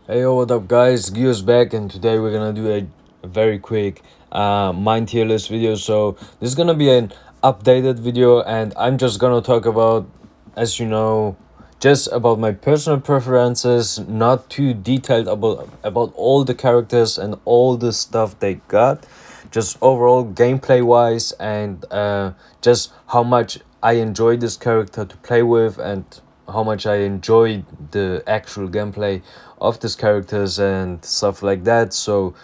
Hey, yo, what up, guys? Gio's back, and today we're gonna do a very quick mind tier list video. So, this is gonna be an updated video, and I'm just gonna talk about, as you know, just about my personal preferences, not too detailed about all the characters and all the stuff they got, just overall gameplay wise, and just how much I enjoy this character to play with, and how much I enjoyed the actual gameplay of these characters and stuff like that. So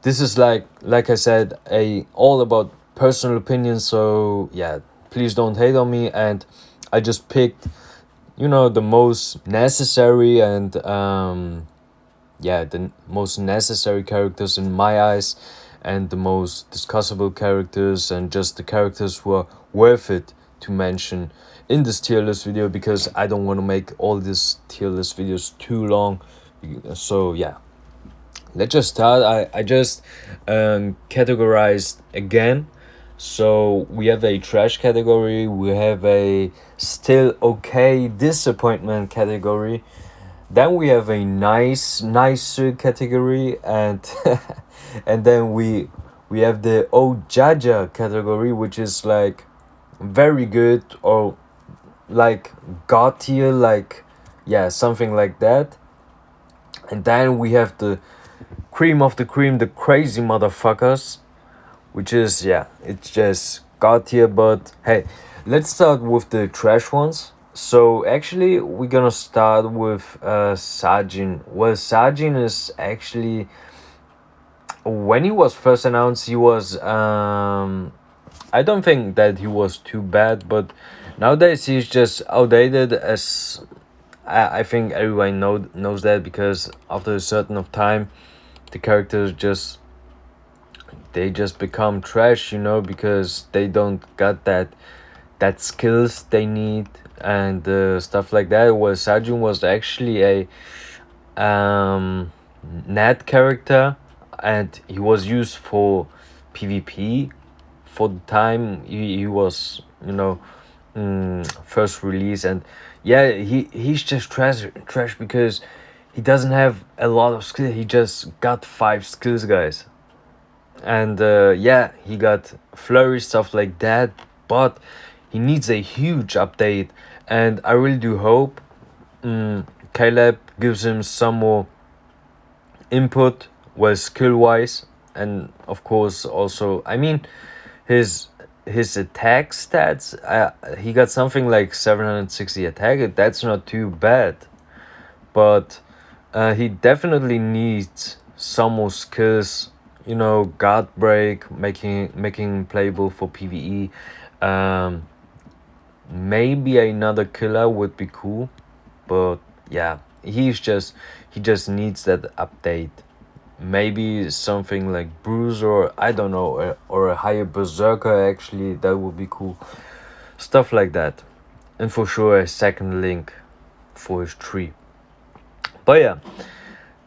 this is like I said, a all about personal opinion. So yeah, please don't hate on me. And I just picked, the most necessary and yeah, the most necessary characters in my eyes, and the most discussable characters, and just the characters who are worth it to mention in this tier list video, because I don't want to make all these tier list videos too long. So yeah, let's just start. I just categorized again. So we have a trash category, we have a still okay disappointment category, then we have a nicer category, and and then we have the oh jaja category, which is like very good, or like god tier, like yeah, something like that. And then we have the cream of the cream, the crazy motherfuckers, which is, yeah, it's just god tier. But hey, let's start with the trash ones. So actually we're gonna start with Sajin. Well, Sajin is actually, when he was first announced, he was I don't think that he was too bad, but nowadays he's just outdated. As I think everyone knows that, because after a certain of time the characters just, they just become trash, because they don't got that skills they need, and stuff like that. Well, Sajun was actually a net character, and he was used for PvP for the time he was, first release. And yeah, he's just trash because he doesn't have a lot of skill. He just got 5 skills, guys. And yeah, he got flurry, stuff like that, but he needs a huge update. And I really do hope Caleb gives him some more input, well, skill wise. And of course also, I mean, his attack stats, he got something like 760 attack. That's not too bad, but he definitely needs some more skills. Guard break, making playable for PvE. Um, Maybe another killer would be cool, but yeah, he just needs that update. Maybe something like Bruce, or I don't know, or a higher Berserker. Actually, that would be cool. Stuff like that, and for sure a second link for his tree. But yeah,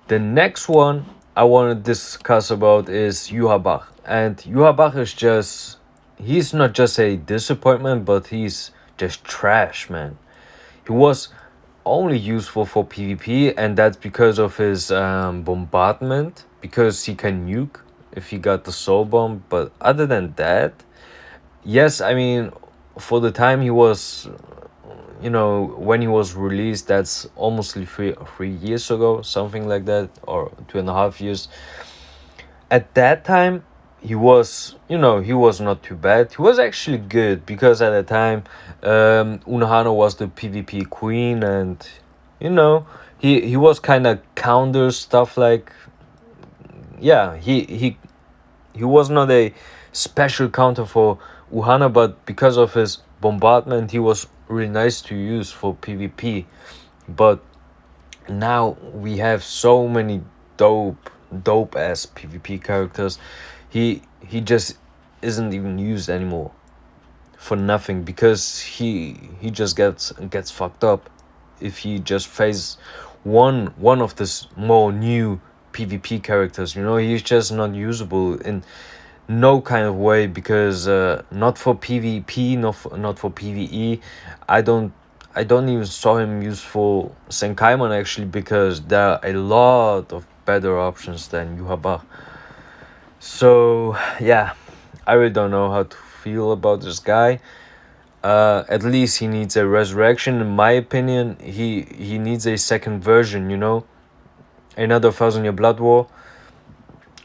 the next one I want to discuss about is Yuhabach. And Yuhabach is just, he's not just a disappointment, but he's just trash, man. He was only useful for PvP, and that's because of his bombardment, because he can nuke if he got the soul bomb. But other than that, yes, I mean, for the time he was, when he was released, that's almost 3 years ago, something like that, or 2.5 years. At that time, he was not too bad. He was actually good, because at the time, Unohana was the PvP queen, and you know he was kind of counter stuff, like, yeah, he was not a special counter for Uhana, but because of his bombardment, he was really nice to use for PvP. But now we have so many dope ass PvP characters. He just isn't even used anymore for nothing, because he just gets fucked up if he just faces one of this more new PvP characters. He's just not usable in no kind of way, because not for PvP, not for PvE. I don't I don't even saw him useful Senkaimon actually, because there are a lot of better options than Yuhaba. So yeah, I really don't know how to feel about this guy. At least he needs a resurrection, in my opinion. He needs a second version, another Thousand Year Blood War,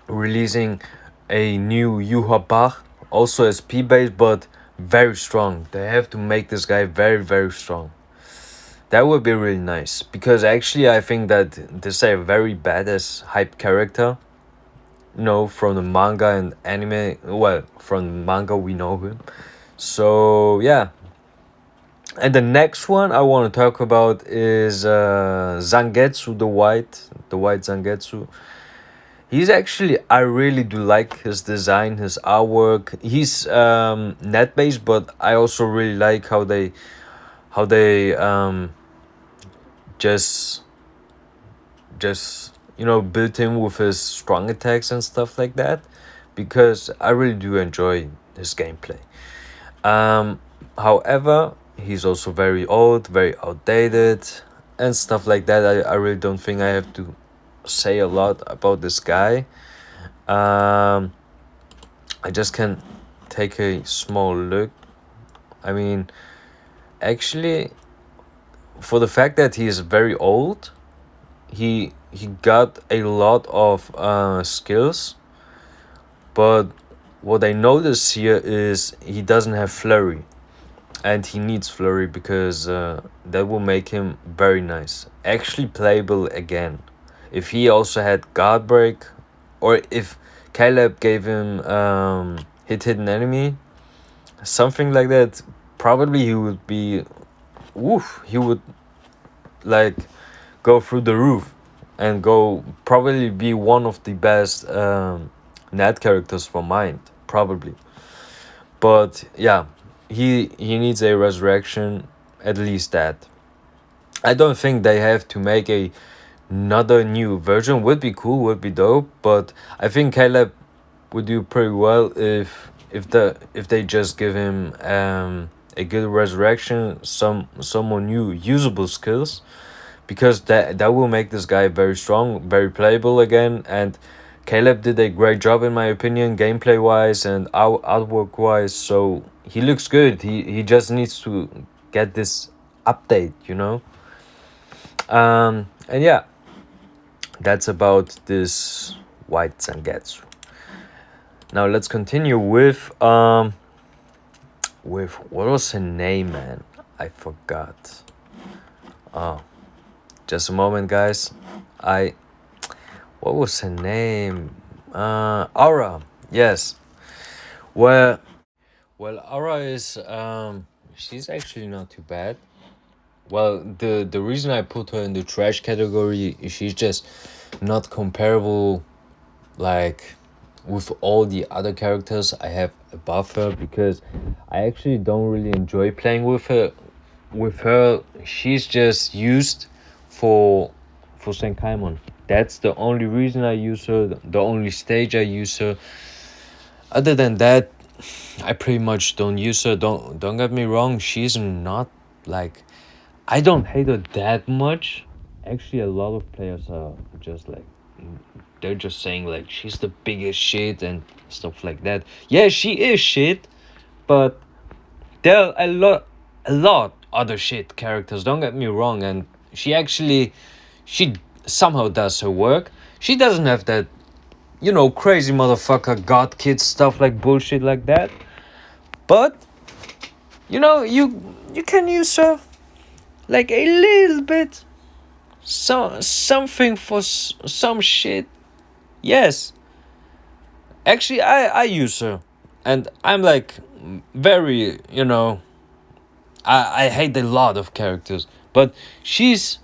releasing a new Yuha, also SP based, but very strong. They have to make this guy very, very strong. That would be really nice, because actually I think that this is a very badass hype character. From the manga and anime. Well, from the manga we know him. So yeah. And the next one I want to talk about is Zangetsu, the white Zangetsu. He's actually, I really do like his design, his artwork. He's net based, but I also really like how they just built him with his strong attacks and stuff like that, because I really do enjoy his gameplay. Um, However, he's also very old, very outdated, and stuff like that. I really don't think I have to say a lot about this guy. Um, I just can take a small look. I mean, actually, for the fact that he is very old, he got a lot of skills, but what I notice here is he doesn't have flurry, and he needs flurry, because that will make him very nice, actually playable again. If he also had guard break, or if Caleb gave him hit an enemy, something like that, probably he would be, woof, he would like go through the roof, and go probably be one of the best net characters for mind, probably. But yeah, he needs a resurrection, at least that. I don't think they have to make another new version. Would be cool, would be dope, but I think Caleb would do pretty well if they just give him a good resurrection, some more new usable skills, because that will make this guy very strong, very playable again. And Caleb did a great job, in my opinion, gameplay wise and artwork wise. So he looks good. He just needs to get this update. And yeah, that's about this white Zangetsu. Now let's continue with what was her name, man? I forgot. Oh, just a moment, guys. What was her name? Aura. Yes. Well, Aura is she's actually not too bad. Well, the reason I put her in the trash category is she's just not comparable, like, with all the other characters I have above her, because I actually don't really enjoy playing with her. She's just used for Senkaimon. That's the only reason I use her. The only stage I use her. Other than that, I pretty much don't use her. Don't get me wrong. She's not like, I don't hate her that much. Actually, a lot of players are just like, they're just saying like she's the biggest shit and stuff like that. Yeah, she is shit, but there are a lot other shit characters. Don't get me wrong, and she somehow does her work. She doesn't have that, crazy motherfucker god kid stuff like bullshit like that. But you can use her like a little bit, something for some shit. Yes, actually, I use her, and I'm like very, I hate a lot of characters, but she's,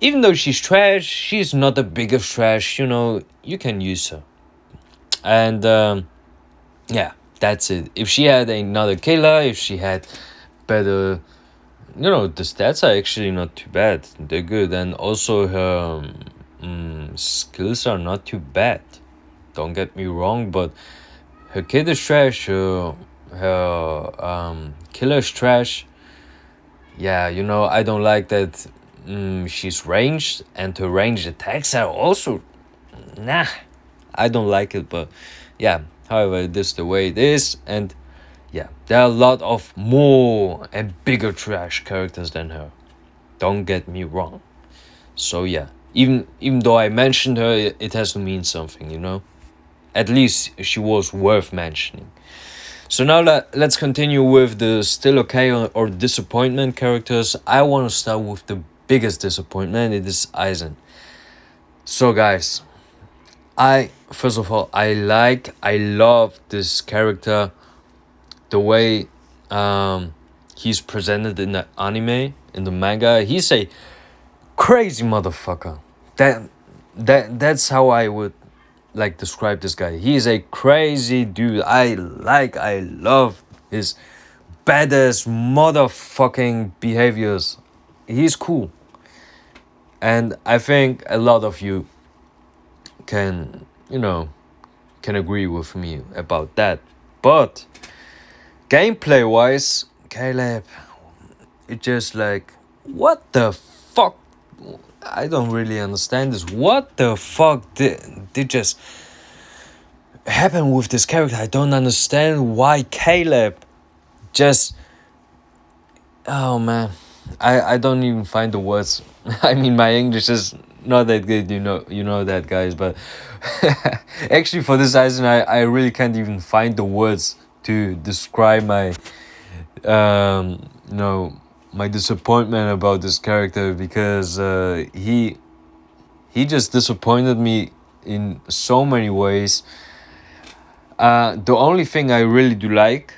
even though she's trash, she's not the biggest trash. You can use her, and yeah, that's it. If she had another killer, if she had better, the stats are actually not too bad. They're good, and also her skills are not too bad. Don't get me wrong, but her kid is trash. Her killer is trash. yeah, you know, I don't like that she's ranged and her ranged attacks are also nah. I don't like it, but yeah. However, this is the way it is, and yeah, there are a lot of more and bigger trash characters than her. Don't get me wrong. So yeah, even though I mentioned her, it has to mean something, you know. At least she was worth mentioning. So now let's continue with the still okay or disappointment characters. I want to start with the biggest disappointment. It is Aizen. So guys, I first of all I love this character, the way he's presented in the anime, in the manga. He's a crazy motherfucker. That's how I would like describe this guy. He is a crazy dude. I love his badass motherfucking behaviors. He's cool. And I think a lot of you can, you know, can agree with me about that. But gameplay wise, Caleb, it just like, what the fuck? I don't really understand this. What the fuck did just happen with this character? I don't understand why Caleb just, oh man, I don't even find the words. I mean, my English is not that good, you know that, guys, but actually for this season I really can't even find the words to describe my you know, my disappointment about this character, because he just disappointed me in so many ways. The only thing I really do like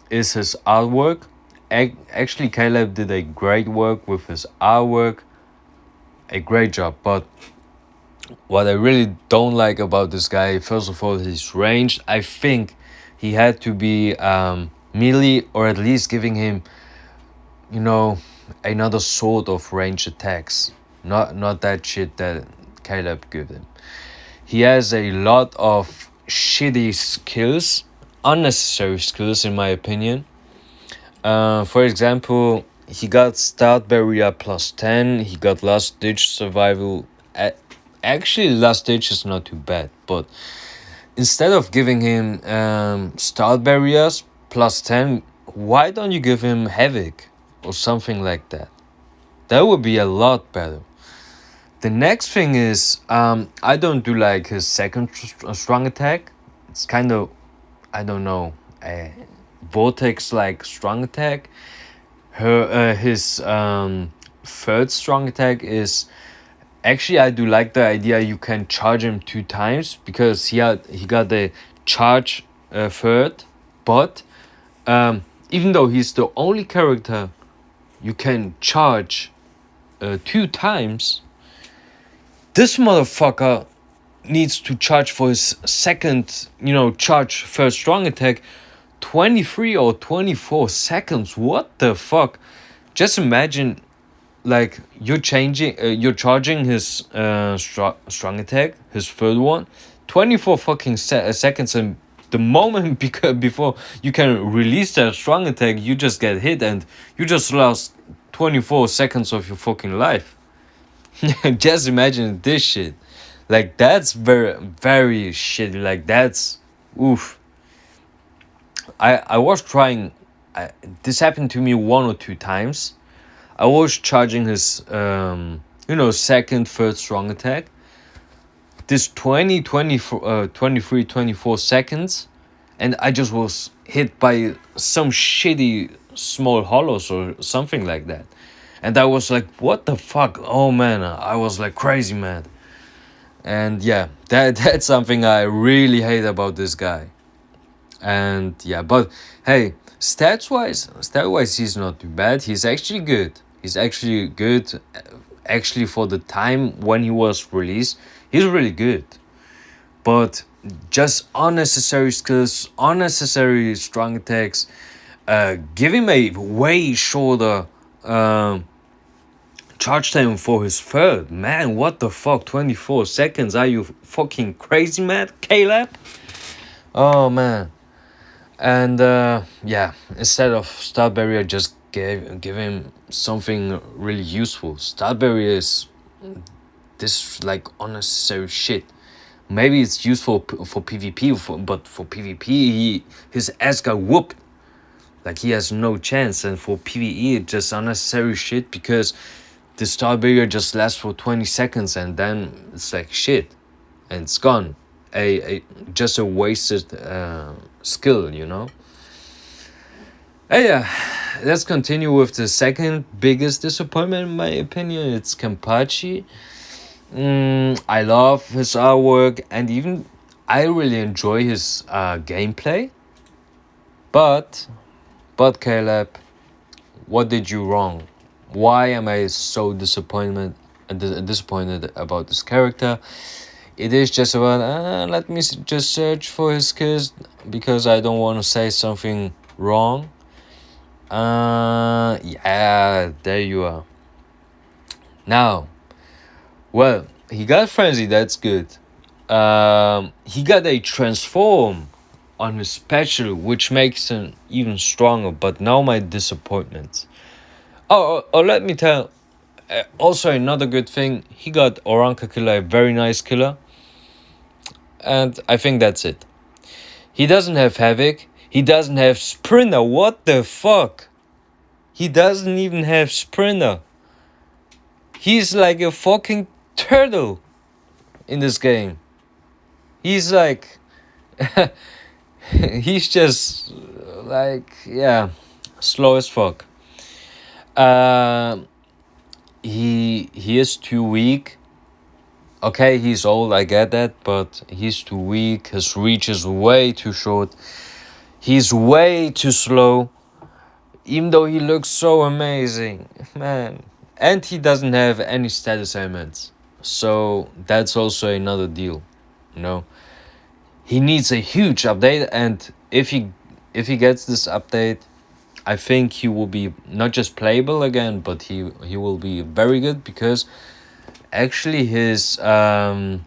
is his artwork. Actually, Caleb did a great work with his artwork, a great job. But what I really don't like about this guy, first of all, his range. I think he had to be melee, or at least giving him, you know, another sort of range attacks. Not that shit that Caleb gave him. He has a lot of shitty skills, unnecessary skills in my opinion. For example, he got Start Barrier +10, he got Last Ditch Survival. Actually, Last Ditch is not too bad, but instead of giving him Start Barriers +10, why don't you give him Havoc or something like that? That would be a lot better. The next thing is, I don't do like his second strong attack. It's kind of, I don't know, a vortex like strong attack. His third strong attack is, actually I do like the idea you can charge him 2 times, because he got the charge third, but even though he's the only character you can charge 2 times, this motherfucker needs to charge for his second, you know, charge first strong attack 23 or 24 seconds. What the fuck? Just imagine, like, you're charging his strong attack, his third one, 24 fucking seconds, and the moment before you can release that strong attack, you just get hit and you just lost 24 seconds of your fucking life. Just imagine this shit. Like, that's very, very shitty. Like, that's oof. I was trying. This happened to me 1 or 2 times. I was charging his you know, second, third strong attack. This 23, 24 seconds, and I just was hit by some shitty small hollows or something like that. And I was like, what the fuck? Oh man, I was like crazy mad. And yeah, that's something I really hate about this guy. And yeah, but hey, stat wise, he's not too bad. He's actually good. He's actually good. Actually, for the time when he was released, he's really good. But just unnecessary skills, unnecessary strong attacks. Give him a way shorter charge time for his third. Man, what the fuck? 24 seconds? Are you fucking crazy, man, Caleb? Oh man. And yeah, instead of Star Barrier, just give him something really useful. Starberry is this like unnecessary shit. Maybe it's useful for PvP, but for PvP, his ass got whooped. Like he has no chance, and for PvE, it's just unnecessary shit because the star barrier just lasts for 20 seconds and then it's like shit, and it's gone. A just a wasted skill, you know. Yeah, let's continue with the second biggest disappointment in my opinion. It's Kenpachi. I love his artwork and even I really enjoy his gameplay. But Caleb, what did you wrong? Why am I so disappointed about this character? It is just about let me just search for his skills because I don't want to say something wrong. Yeah, there you are. Now, well, he got frenzy. That's good. He got a transform on his special, which makes him even stronger. But now my disappointment. Oh, let me tell. Also, another good thing, he got Oranka Killer, a very nice killer. And I think that's it. He doesn't have Havoc. He doesn't have Sprinter. What the fuck? He doesn't even have Sprinter. He's like a fucking turtle in this game. He's like... he's just like, yeah, slow as fuck. He is too weak. Okay, he's old, I get that, but he's too weak. His reach is way too short. He's way too slow. Even though he looks so amazing, man. And he doesn't have any status ailments. So that's also another deal, you know. He needs a huge update, and if he gets this update, I think he will be not just playable again, but he will be very good because actually his the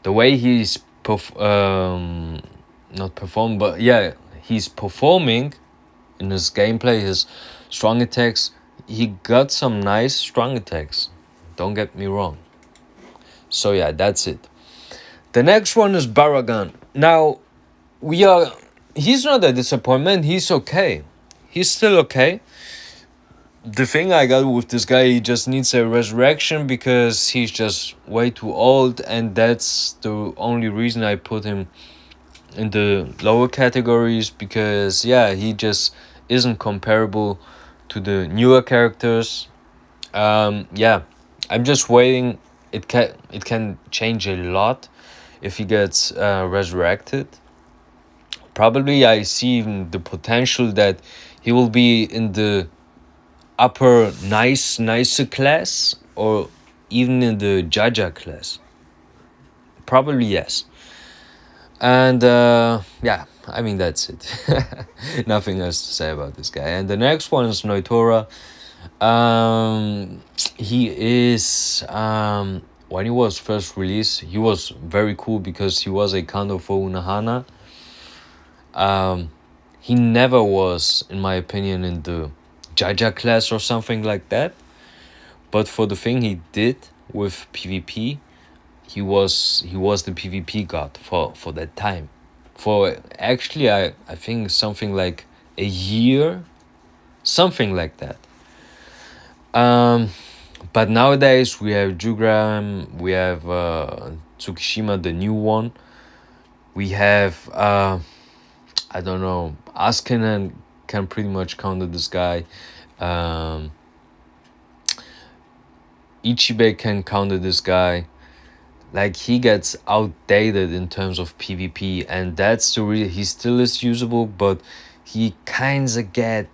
way he's not perform, but yeah, he's performing in his gameplay, his strong attacks. He got some nice strong attacks. Don't get me wrong. So yeah, that's it. The next one is Baragon. Now, he's not a disappointment. He's okay. He's still okay. The thing I got with this guy, he just needs a resurrection because he's just way too old, and that's the only reason I put him in the lower categories because yeah, he just isn't comparable to the newer characters. Yeah, I'm just waiting. It can change a lot if he gets resurrected. Probably I see even the potential that he will be in the upper nicer class or even in the Jaja class. Probably yes. And yeah, I mean that's it. Nothing else to say about this guy. And the next one is Noitora. He is when he was first released, he was very cool because he was a counter for Unohana. He never was, in my opinion, in the Jaja class or something like that. But for the thing he did with PvP, he was the PvP god for that time. For actually, I think something like a year, something like that. But nowadays we have Jugram, we have Tsukishima, the new one. We have I don't know, Askinen can pretty much counter this guy. Ichibe can counter this guy. Like he gets outdated in terms of PvP, and that's the reason he still is usable, but he kinda get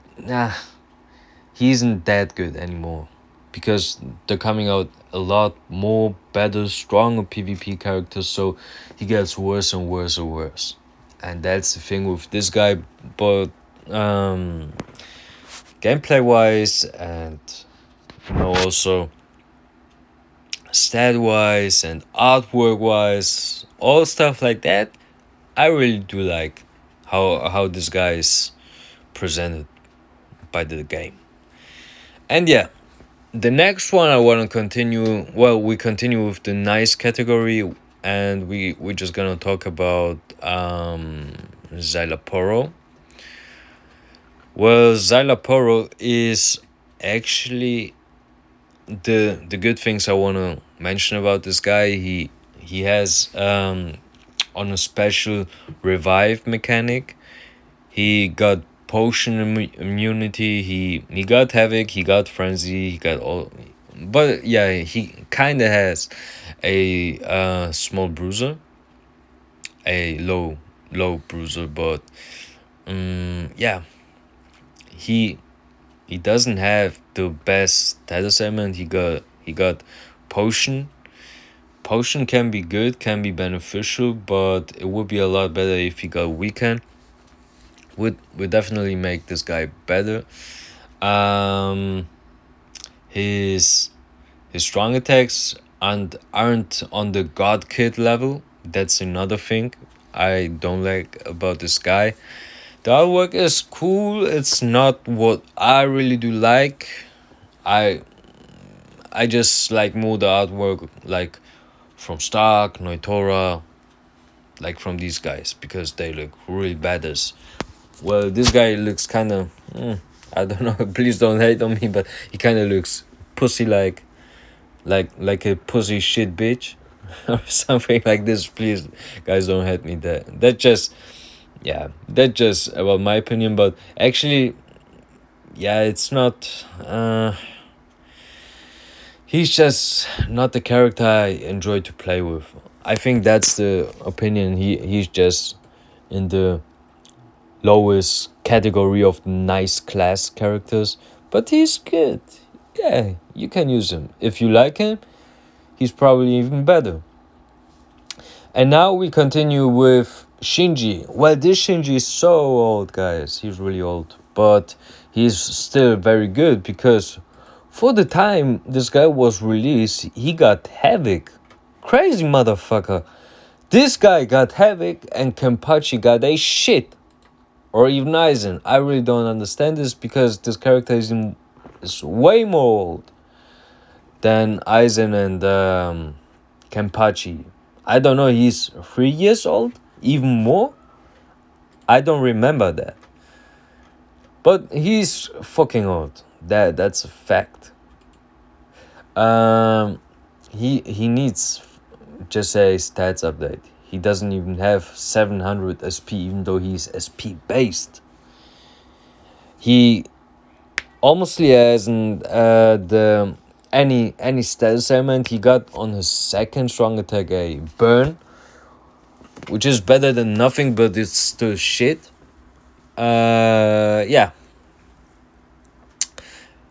he isn't that good anymore because they're coming out a lot more better, stronger PvP characters, so he gets worse and worse and worse. And that's the thing with this guy, but gameplay wise and also stat wise and artwork wise, all stuff like that, I really do like how this guy is presented. by the game. And yeah, the next one I want to continue. Well, we continue with the nice category, and we're just gonna talk about Xylaporo. Well, Xylaporo is actually the good things I want to mention about this guy. He has on a special revive mechanic. He got potion immunity. He got havoc. He got frenzy. He got all. But yeah, he kind of has a small bruiser, a low bruiser. But yeah, he he doesn't have the best status element. He got potion. Potion can be good, can be beneficial, but it would be a lot better if he got weakened. Would definitely make this guy better. Um, his his strong attacks aren't on the God Kid level. That's another thing I don't like about this guy. The artwork is cool. It's not what I really do like. I I just like more the artwork like from Stark, Noitora, like from these guys because they look really badass. Well, this guy looks kind of, I don't know. Please don't hate on me, but he kind of looks pussy like a pussy shit bitch, or something like this. Please, guys, don't hate me. That just, yeah, that just about my opinion. But actually, yeah, it's not. He's just not the character I enjoy to play with. I think that's the opinion. He's just in the lowest category of nice class characters, but he's good. Yeah, you can use him. If you like him, he's probably even better. And now we continue with Shinji. Well, this Shinji is so old, guys. He's really old, but he's still very good because for the time this guy was released, he got Havoc. Crazy motherfucker. This guy got Havoc and Kenpachi got a shit. Or even Aizen. I really don't understand this because this character is way more old than Aizen and Kenpachi. I don't know, he's 3 years old? Even more? I don't remember that. But he's fucking old. That's a fact. He needs just a stats update. He doesn't even have 700 SP, even though he's SP based. He almost hasn't the any status element. He got on his second strong attack a burn, which is better than nothing, but it's still shit. Yeah.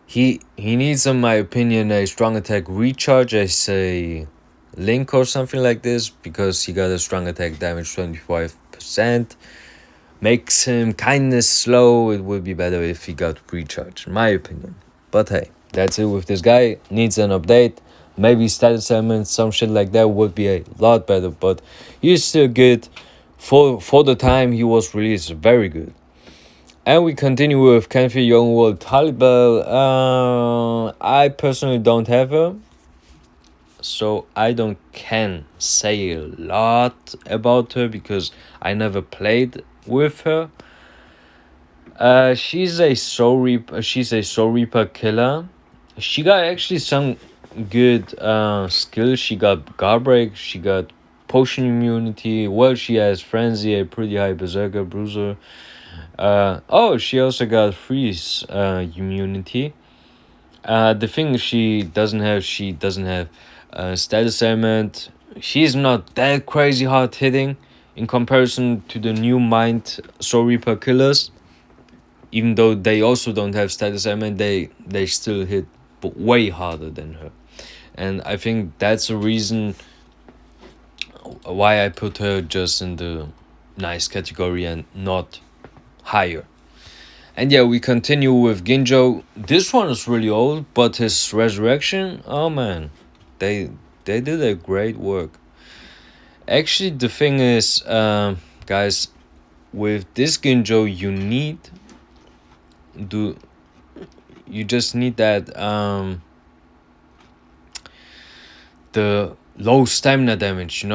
He needs, in my opinion, a strong attack recharge as a link or something like this because he got a strong attack damage 25%. Makes him kinda slow. It would be better if he got recharge, in my opinion. But hey, that's it with this guy. Needs an update. Maybe status elements, some shit like that would be a lot better. But he's still good. For the time he was released, very good. And we continue with Kenfi Young World Talibel. I personally don't have her, so I don't can say a lot about her because I never played with her. She's a Soul Reaper. She's a Soul Reaper killer. She got actually some good skills. She got guard break. She got potion immunity. Well, she has frenzy, a pretty high berserker bruiser. She also got freeze immunity. The thing she doesn't have status element. She's not that crazy hard hitting in comparison to the new Mind Soul Reaper killers. Even though they also don't have status element, they still hit way harder than her. And I think that's a reason why I put her just in the nice category and not higher. And yeah, we continue with Ginjo. This one is really old, but his resurrection, oh man, they did a great work. Actually, the thing is, guys, with this Ginjo, you need you just need that the low stamina damage.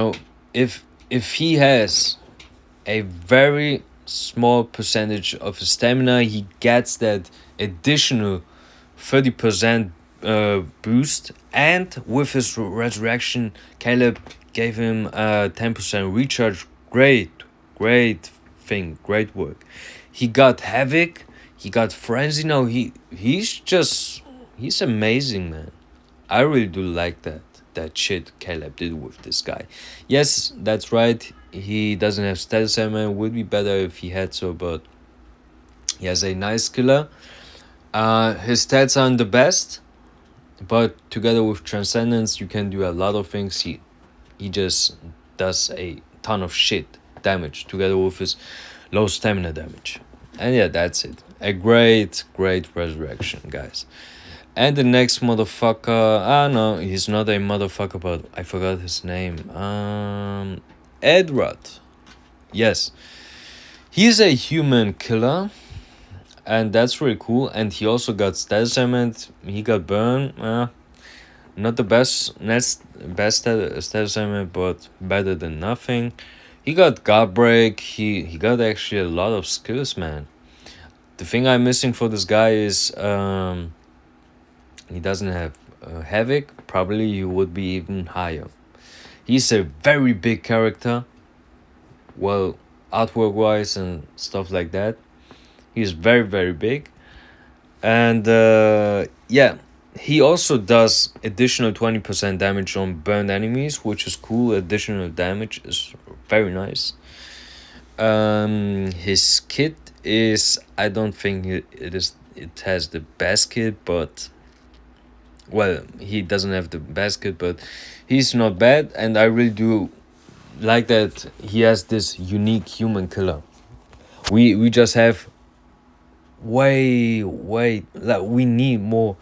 If he has a very small percentage of his stamina, he gets that additional 30% boost, and with his resurrection, Caleb gave him a 10% recharge. Great thing, great work. He got Havoc, he got Frenzy. No, he's amazing, man. I really do like that shit Caleb did with this guy. Yes, that's right. He doesn't have status element. Would be better if he had so, but he has a nice killer. His stats aren't the best, but together with Transcendence, you can do a lot of things. He just does a ton of shit damage together with his low stamina damage. And yeah, that's it. A great resurrection, guys. And the next motherfucker, no, he's not a motherfucker, but I forgot his name. Edward. Yes. He's a human killer, and that's really cool. And he also got status element. He got burn. Not the best status element, but better than nothing. He got guard break. He got actually a lot of skills, man. The thing I'm missing for this guy is he doesn't have Havoc. Probably he would be even higher. He's a very big character. Well, artwork wise and stuff like that. He's very big. And yeah, he also does additional 20% damage on burned enemies, which is cool. Additional damage is very nice. His kit is, I don't think it has the best kit, but well, he doesn't have the best kit, but he's not bad, and I really do like that he has this unique human killer. We just have way like we need more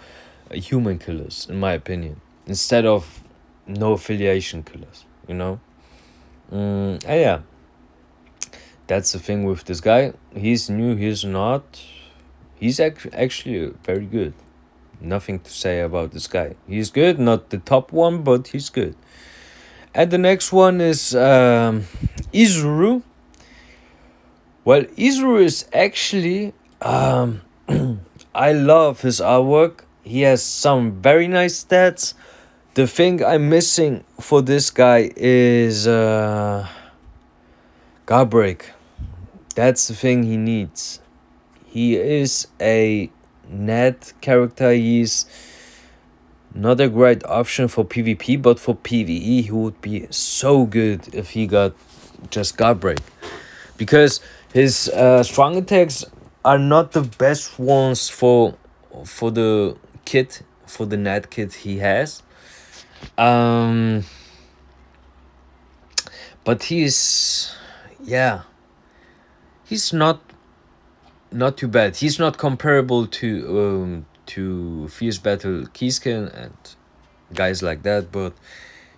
human killers, in my opinion, instead of no affiliation killers. And yeah, that's the thing with this guy. He's new, he's not, he's actually very good. Nothing to say about this guy. He's good, not the top one, but he's good. And the next one is Izuru. Well, Izuru is actually I love his artwork. He has some very nice stats. The thing I'm missing for this guy is guard break. That's the thing he needs. He is a net character. He's not a great option for PvP, but for PvE he would be so good if he got just guard break. Because his strong attacks are not the best ones for the kit, for the net kit he has. But he's not too bad. He's not comparable to Fierce Battle Keyskin and guys like that, but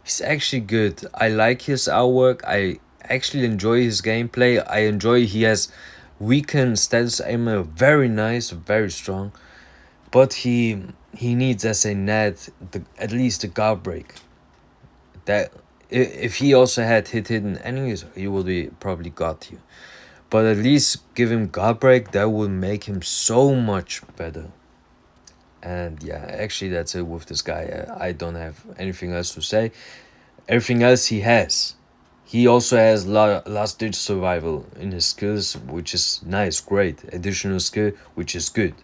he's actually good. I like his artwork. I actually enjoy his gameplay. I enjoy he has weakened status aiming, very nice, very strong. But he needs as a net at least a guard break. That if he also had hidden enemies, he would be probably got you. But at least give him guard break. That would make him so much better. And yeah, actually that's it with this guy. I don't have anything else to say. Everything else he has. He also has last ditch survival in his skills, which is nice, great. Additional skill, which is good.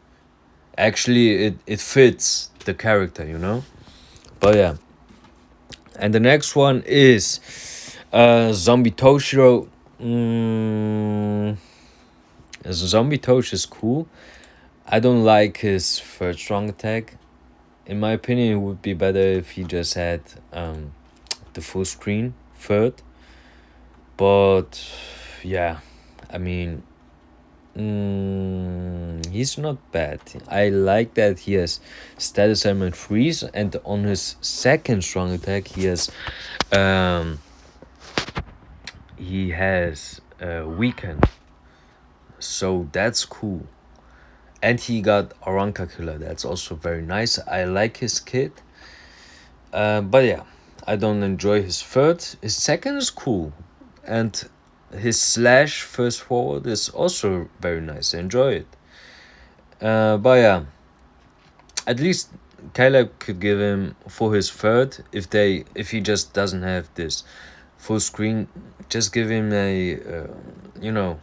Actually, it fits the character. But yeah. And the next one is Zombie Toshiro. Zombie Tosh is cool. I don't like his third strong attack. In my opinion, it would be better if he just had the full screen third. But yeah, I mean, he's not bad. I like that he has status element freeze, and on his second strong attack he has weaken. So that's cool. And he got Aranka Killer. That's also very nice. I like his kit. But yeah, I don't enjoy his third. His second is cool. And his slash first forward is also very nice. I enjoy it. But yeah, at least Caleb could give him for his third if he just doesn't have this full screen, just give him a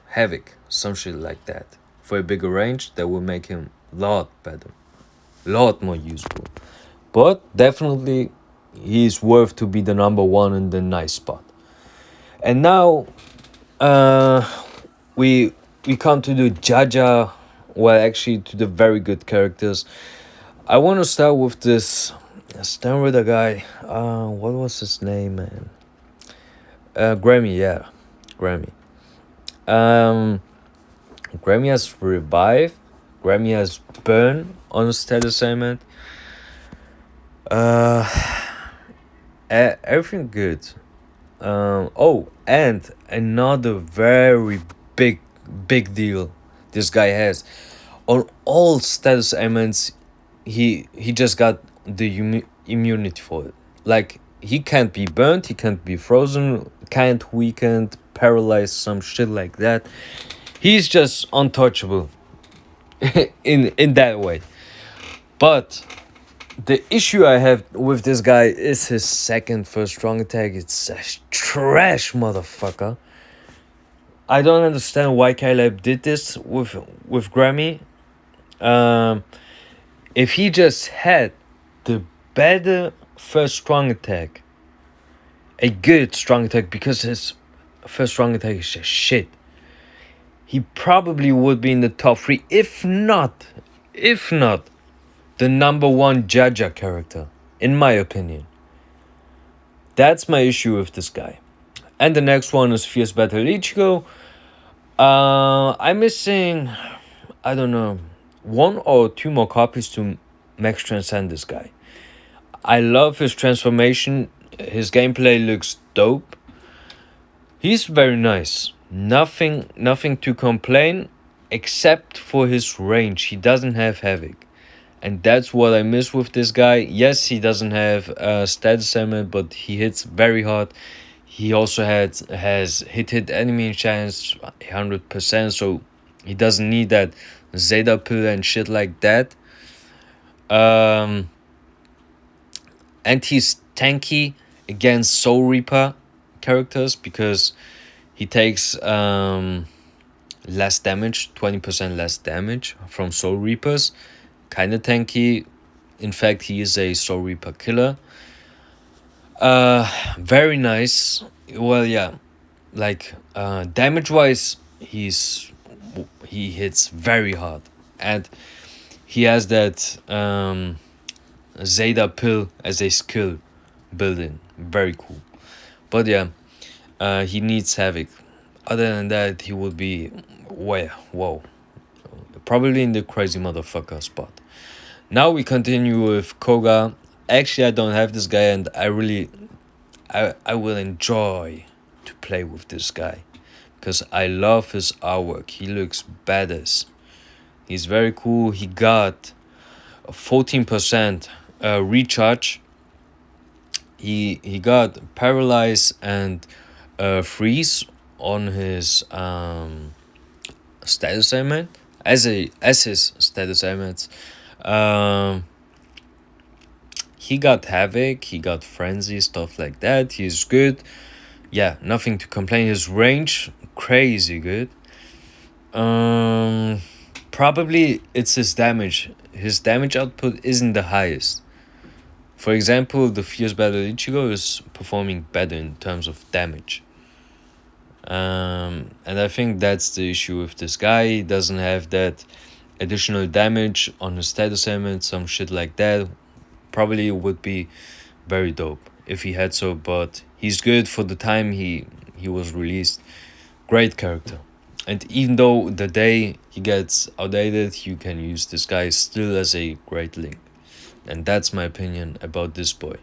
havoc, some shit like that for a bigger range that will make him lot better, lot more useful. But definitely he's worth to be the number one in the nice spot. And now uh we we come to the Jaja, well actually to the very good characters. I want to start with this. Start with a guy. What was his name, man? Grammy, yeah, Grammy. Um, Grammy has revive. Grammy has burn on the status assignment. Uh, Everything good. Oh, and another very big deal this guy has on all status ailments. He just got the immunity for it. Like he can't be burnt, he can't be frozen, can't weakened, paralyzed, some shit like that. He's just untouchable in that way. But the issue I have with this guy is his second first strong attack. It's a trash motherfucker. I don't understand why Caleb did this with Grammy. Um, if he just had the better first strong attack, a good strong attack, because his first strong attack is just shit, he probably would be in the top three, if not the number one Jaja character, in my opinion. That's my issue with this guy. And the next one is Fierce Battle Ichigo. I'm missing, I don't know, one or two more copies to max transcend this guy. I love his transformation. His gameplay looks dope. He's very nice. Nothing to complain except for his range. He doesn't have Havoc. And that's what I miss with this guy. Yes, he doesn't have status element, but he hits very hard. He also has hit enemy chance 100%, so he doesn't need that Zeta pill and shit like that. And he's tanky against Soul Reaper characters because he takes less damage, 20% less damage from Soul Reapers. Kind of tanky. In fact, he is a Soul Reaper killer. Very nice. Well, yeah, like damage wise, he hits very hard, and he has that Zeta pill as a skill built-in. Very cool. But yeah, he needs Havoc. Other than that, he would be whoa, probably in the crazy motherfucker spot. Now we continue with Koga. Actually, I don't have this guy, and I will enjoy to play with this guy because I love his artwork. He looks badass. He's very cool. He got a 14% recharge. He got paralyze and freeze on his status ailment as his status ailments. He got Havoc, he got Frenzy, stuff like that. He's good. Yeah, nothing to complain. His range, crazy good. Probably it's his damage. His damage output isn't the highest. For example, the Fierce Battle Ichigo is performing better in terms of damage. And I think that's the issue with this guy. He doesn't have that additional damage on his status ailment, some shit like that. Probably would be very dope if he had so, but he's good for the time he was released. Great character. And even though the day he gets outdated, you can use this guy still as a great link. And that's my opinion about this boy.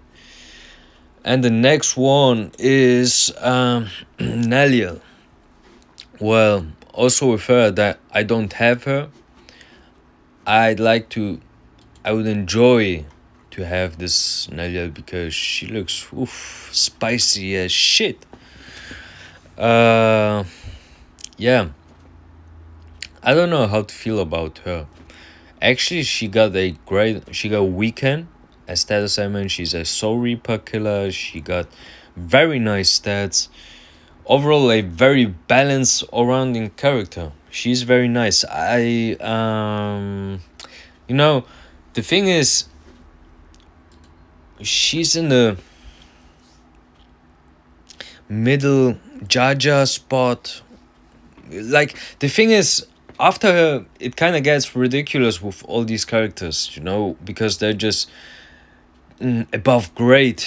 And the next one is Neliel. Well, also with her that I don't have her. I'd like to, I would enjoy to have this Nelia because she looks spicy as shit. Uh, yeah, I don't know how to feel about her. Actually, she got weekend as status ailment. She's a Soul Reaper killer. She got very nice stats. Overall, a very balanced all-rounding character. She's very nice. You know, the thing is, she's in the middle Jaja spot. Like the thing is, after her, it kind of gets ridiculous with all these characters, because they're just above great,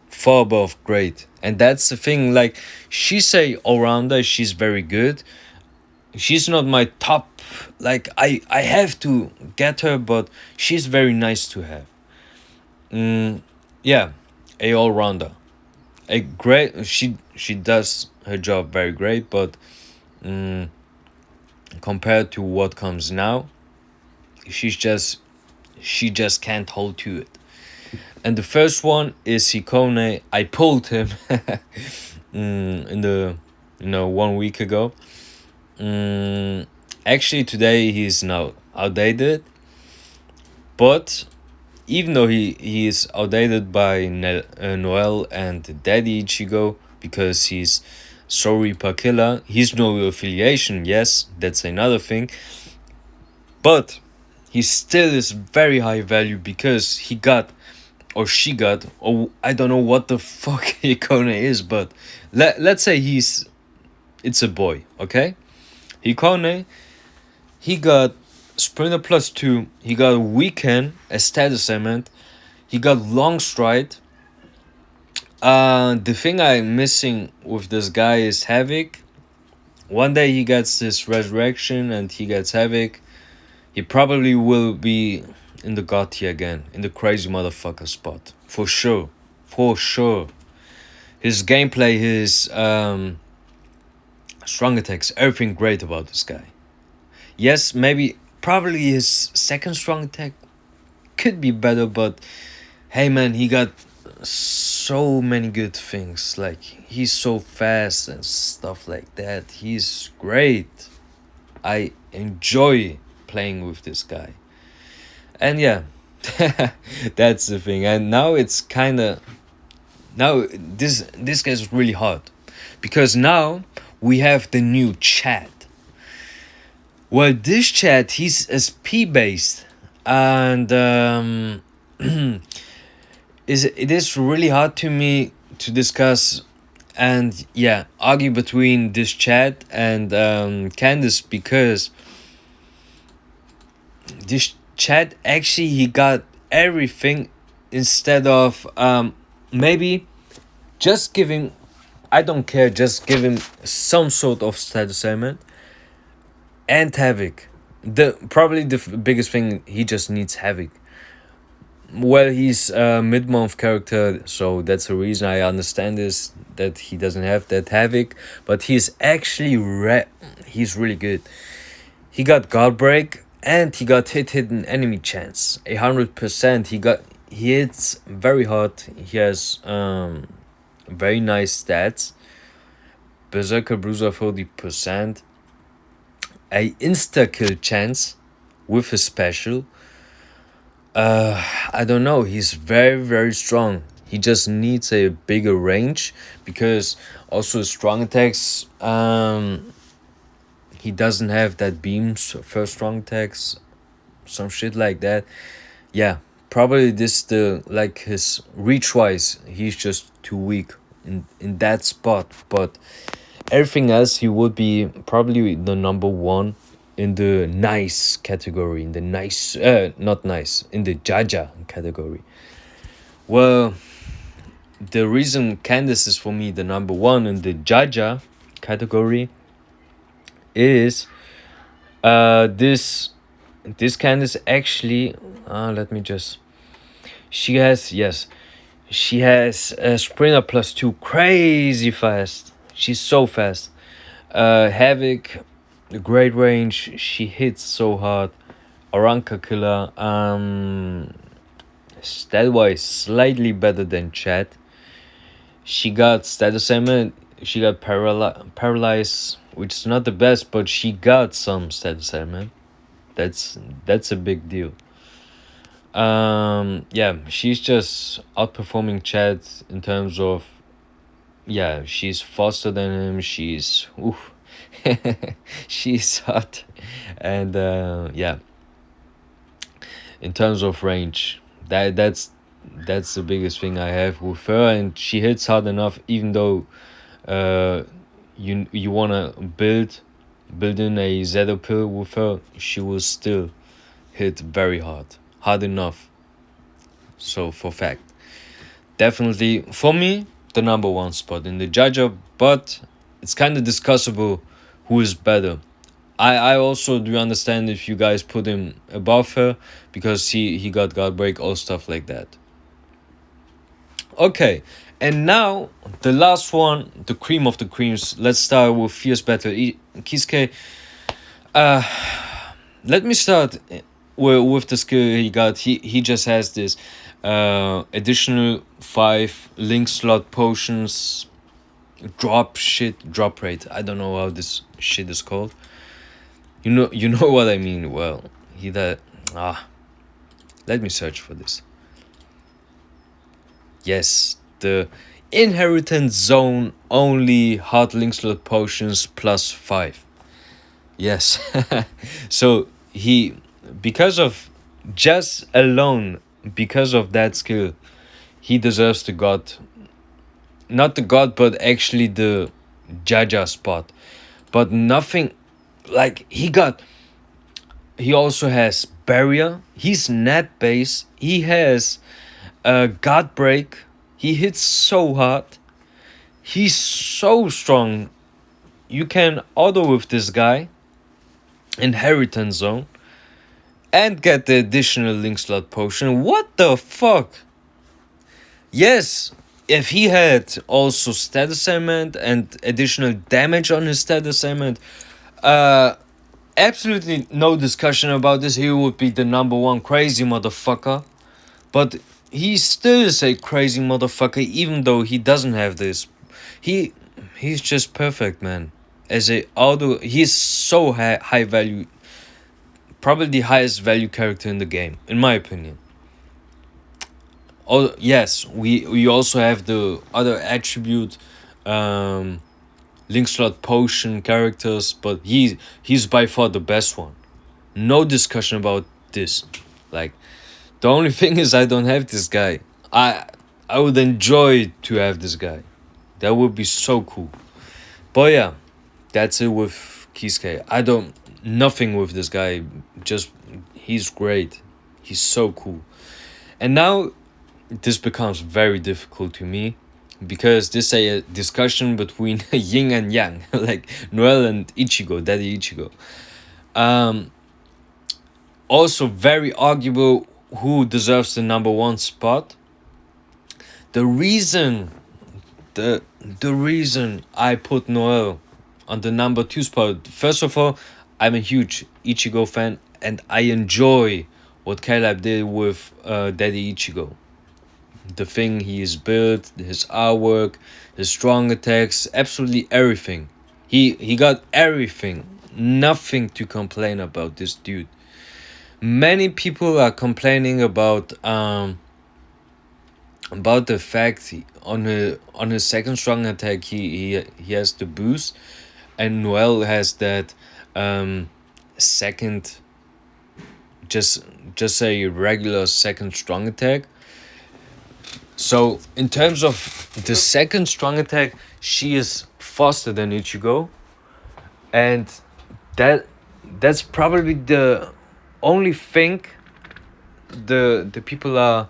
far above great. And that's the thing. Like she's a all-rounder. She's very good. She's not my top. Like I have to get her, but she's very nice to have. Yeah, a all-rounder. A great. She does her job very great, but compared to what comes now, she just can't hold to it. And the first one is Hikone. I pulled him in the 1 week ago. Actually, today he's now outdated, but even though he is outdated by Noel and Daddy Ichigo because he's Sorry Pakilla, he's no affiliation, yes, that's another thing, but he still is very high value because he got or she got, or I don't know what the fuck Hikone is, but let's say it's a boy, okay? Hikone, he got Sprinter +2, he got Weekend as status element, he got Long Stride. The thing I'm missing with this guy is Havoc. One day he gets this resurrection and he gets Havoc. He probably will be in the god tier again, in the crazy motherfucker spot. For sure. For sure. His gameplay, his strong attacks, everything great about this guy. Yes, maybe, probably his second strong attack could be better, but hey man, he got so many good things. Like, he's so fast and stuff like that. He's great. I enjoy playing with this guy. And yeah, that's the thing. And now it's kind of, now this gets really hard because now we have the new chat. Well, this chat, he's SP based, and it is really hard to me to discuss and argue between this chat and Candace, because this chat actually he got everything instead of maybe just giving, I don't care, just give him some sort of status ailment and Havoc. Probably the biggest thing, he just needs Havoc. Well, he's a mid-month character, so that's the reason I understand this, that he doesn't have that Havoc, but he's actually he's really good. He got guard break and he got hidden enemy chance 100%. He hits very hard. He has very nice stats. Berserker Bruiser 40%. A insta kill chance with his special. I don't know. He's very, very strong. He just needs a bigger range because also strong attacks. He doesn't have that beams for strong attacks, some shit like that. Yeah, probably this his reach wise, he's just too weak in that spot. But everything else, he would be probably the number one in the nice category, in the nice, not nice, in the Jaja category. Well, the reason Candace is for me the number one in the Jaja category is this Candace actually, let me just, she has a Sprinter +2, crazy fast. She's so fast. Havoc, great range. She hits so hard. Oranka Killer. Stat wise, slightly better than Chad. She got status ailment. She got paralyzed, which is not the best, but she got some status ailment. That's a big deal. Yeah, she's just outperforming Chad in terms of, yeah, she's faster than him. She's oof, she's hot, and yeah, in terms of range, that's the biggest thing I have with her, and she hits hard enough. Even though uh, you wanna build in a Zedo pill with her, she will still hit very hard enough. So for fact, definitely for me the number one spot in the Jaja, but it's kind of discussable who is better. I also do understand if you guys put him above her because he got guard break, all stuff like that. Okay, and now the last one, the cream of the creams. Let's start with Fierce Battle Kisuke. Uh, Let me start with the skill he got. He just has this additional 5 link slot potions, drop rate. I don't know how this shit is called. You know what I mean. Well, he that let me search for this. Yes, the inheritance zone only hard link slot potions plus 5. Yes. So he, because of just alone, because of that skill, he deserves the god. Not the god, but actually the Jaja spot. But nothing like he also has barrier. He's net base. He has guard break. He hits so hard. He's so strong. You can auto with this guy. Inheritance zone. And get the additional link slot potion. What the fuck? Yes, if he had also status ailment and additional damage on his status ailment, absolutely no discussion about this. He would be the number one crazy motherfucker. But he still is a crazy motherfucker, even though he doesn't have this. He's just perfect, man. As a auto, he's so high value, probably the highest value character in the game, in my opinion. Oh yes, we also have the other attribute, link slot potion characters, but he's by far the best one. No discussion about this. Like, the only thing is I don't have this guy. I would enjoy to have this guy. That would be so cool. But yeah, that's it with Kisuke. I don't nothing with this guy. Just he's great. He's so cool. And now this becomes very difficult to me because this is a discussion between yin and yang, like Noel and Ichigo, Daddy Ichigo. Also very arguable who deserves the number one spot. The reason the reason I put Noel on the number 2 spot, first of all, I'm a huge Ichigo fan and I enjoy what Caleb did with Daddy Ichigo. The thing he's built, his artwork, his strong attacks, absolutely everything. He got everything. Nothing to complain about this dude. Many people are complaining about the fact on his second strong attack he has the boost, and Noel has that second, just a regular second strong attack. So in terms of the second strong attack, she is faster than Ichigo, and that's probably the only thing the people are,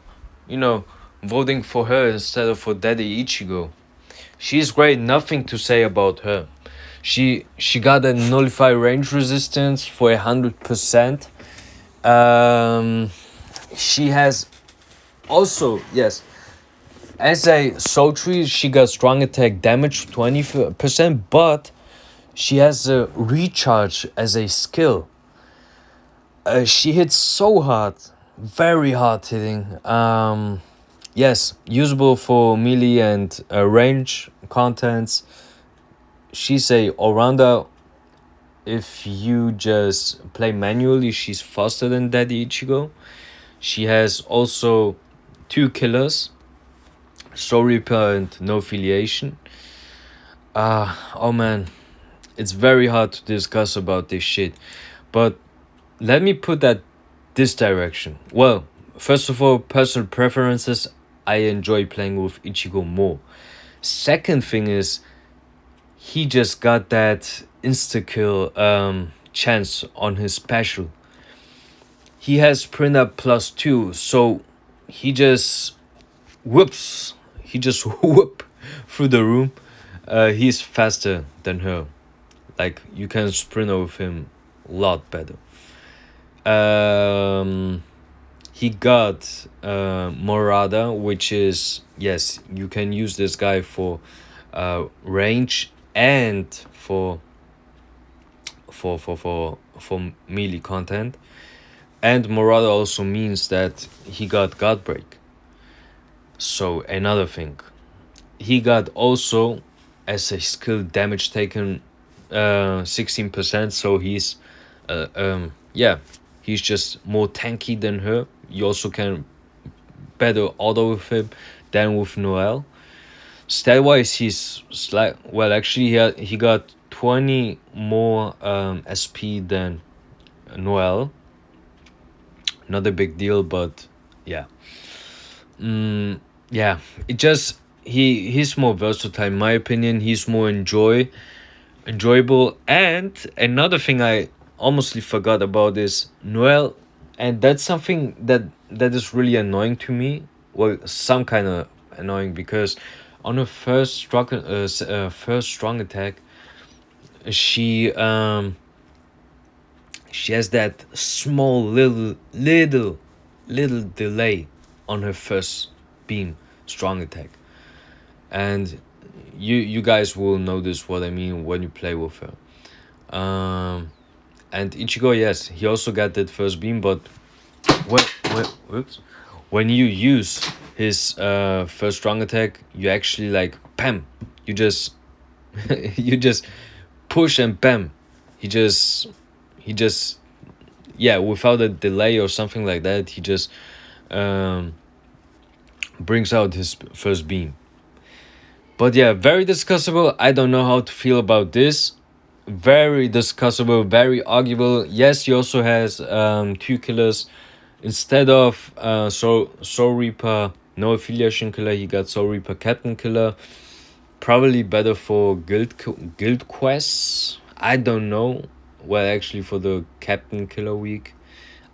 voting for her instead of for Daddy Ichigo. She's great, nothing to say about her. She got a nullify range resistance for 100%. She has also, yes, as a Sultry, she got strong attack damage 20%, but she has a recharge as a skill. She hits so hard, very hard hitting. Yes, usable for melee and range contents. She's a all-rounder. If you just play manually, she's faster than Daddy Ichigo. She has also two killers, Soul Reaper and No Affiliation. Oh man, it's very hard to discuss about this shit. But let me put that this direction. Well, first of all, personal preferences. I enjoy playing with Ichigo more. Second thing is, he just got that insta kill chance on his special. He has print up +2, so he just whoops. He just whoop through the room. He's faster than her. Like, you can sprint over him a lot better. He got Morada, which is, yes, you can use this guy for range and for melee content. And Morada also means that he got Godbreak. So another thing, he got also as a skill damage taken 16%. So he's yeah, he's just more tanky than her. You also can better auto with him than with Noel. Stat wise, he's well. Actually, he got 20 more SP than Noel. Not a big deal, but yeah. Yeah, it just he's more versatile in my opinion. He's more enjoyable. And another thing I almost forgot about is Noel, and that's something that is really annoying to me. Well, some kind of annoying, because on her first strong attack, she she has that small little delay on her first beam strong attack, and you guys will notice what I mean when you play with her. And Ichigo, yes, he also got that first beam, but whoops, when you use his first strong attack, you actually like bam, you just you just push and bam, he just yeah, without a delay or something like that, he just brings out his first beam. But yeah, very discussable. I don't know how to feel about this. Very discussable, very arguable. Yes, he also has two killers. Instead of Soul Reaper No Affiliation killer, he got Soul Reaper Captain killer. Probably better for guild quests. I don't know. Well, actually, for the Captain Killer week,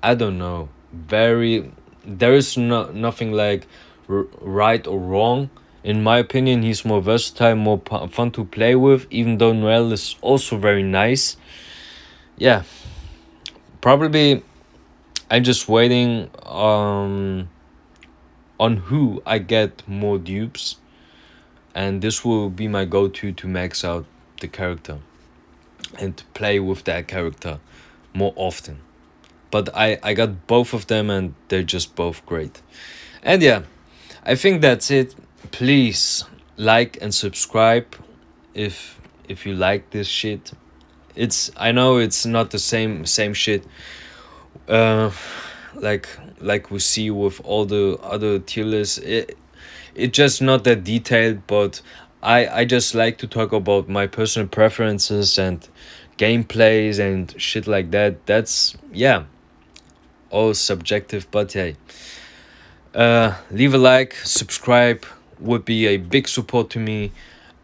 I don't know. There is nothing like right or wrong. In my opinion, he's more versatile, more fun to play with. Even though Noel is also very nice. Yeah, probably. I'm just waiting on who I get more dupes, and this will be my go-to to max out the character and to play with that character more often. But I got both of them, and they're just both great. And yeah, I think that's it. Please like and subscribe if you like this shit. I know it's not the same shit uh like we see with all the other tier lists. It just not that detailed, but I just like to talk about my personal preferences and gameplays and shit like that. That's, yeah, all subjective, but hey, leave a like, subscribe would be a big support to me.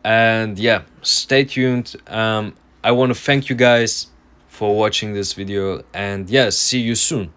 And yeah, stay tuned. I want to thank you guys for watching this video, and yeah, see you soon.